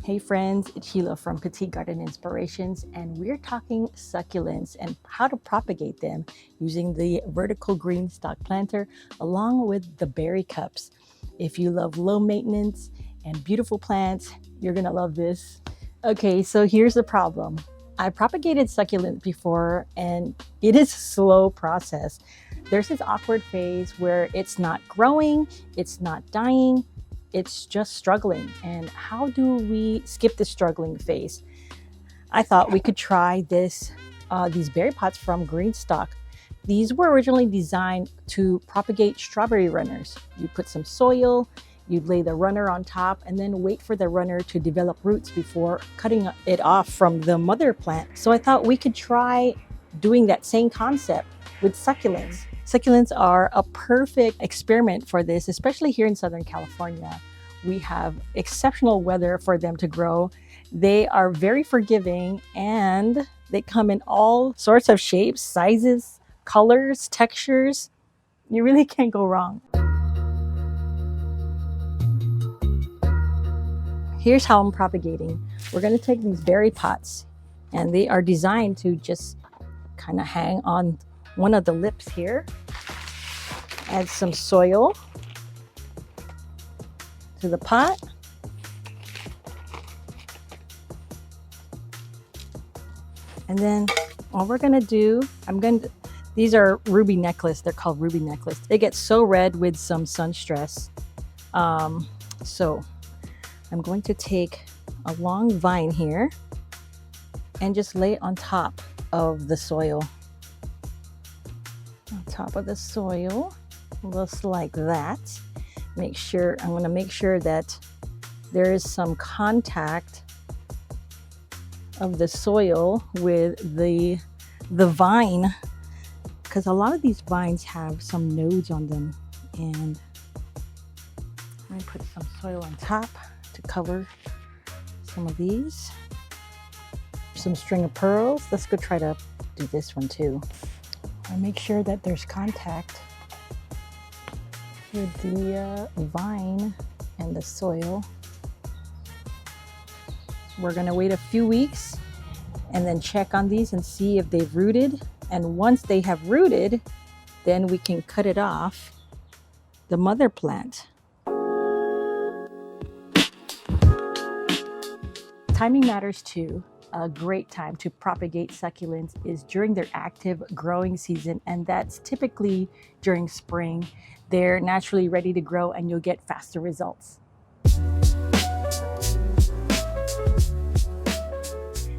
Hey friends, it's Sheila from Petite Garden Inspirations, and we're talking succulents and how to propagate them using the vertical GreenStalk planter along with the berry cups. If you love low maintenance and beautiful plants, you're gonna love this. Okay, so here's the problem. I propagated succulent before and it is a slow process. There's this awkward phase where it's not growing, it's not dying, it's just struggling. And how do we skip the struggling phase? I thought we could try these berry pots from GreenStalk. These were originally designed to propagate strawberry runners. You put some soil, you'd lay the runner on top and then wait for the runner to develop roots before cutting it off from the mother plant. So I thought we could try doing that same concept with succulents. Succulents are a perfect experiment for this, especially here in Southern California. We have exceptional weather for them to grow. They are very forgiving and they come in all sorts of shapes, sizes, colors, textures. You really can't go wrong. Here's how I'm propagating. We're going to take these berry pots and they are designed to just kind of hang on one of the lips here. Add some soil to the pot. And then what we're going to do, these are ruby necklace. They're called ruby necklace. They get so red with some sun stress. So I'm going to take a long vine here and just lay it on top of the soil. On top of the soil, just like that. I'm going to make sure that there is some contact of the soil with the vine, because a lot of these vines have some nodes on them. And I'm going to put some soil on top to cover some of these. Some string of pearls. Let's go try to do this one too. I make sure that there's contact with the vine and the soil. We're going to wait a few weeks and then check on these and see if they've rooted. And once they have rooted, then we can cut it off the mother plant. Timing matters too. A great time to propagate succulents is during their active growing season, and that's typically during spring. They're naturally ready to grow and you'll get faster results.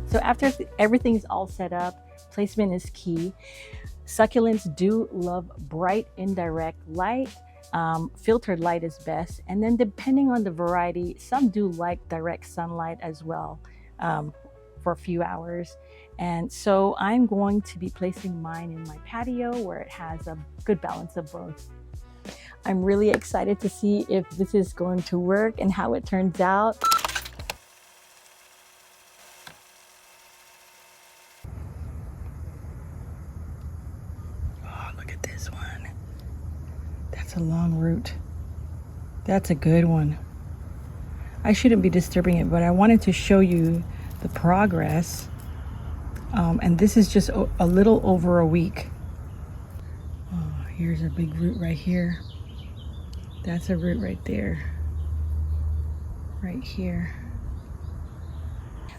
So after everything's all set up, placement is key. Succulents do love bright indirect light. Filtered light is best. And then depending on the variety, some do like direct sunlight as well. For a few hours. And so I'm going to be placing mine in my patio where it has a good balance of both. I'm really excited to see if this is going to work and how it turns out. Oh, look at this one. That's a long root. That's a good one. I shouldn't be disturbing it, but I wanted to show you the progress, and this is just a little over a week. Oh, here's a big root right here. That's a root right there, right here.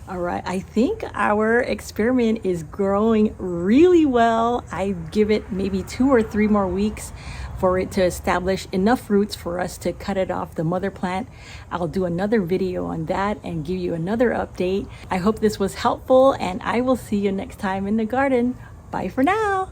All right, I think our experiment is growing really well. I give it maybe 2 or 3 more weeks for it to establish enough roots for us to cut it off the mother plant. I'll do another video on that and give you another update. I hope this was helpful and I will see you next time in the garden. Bye for now.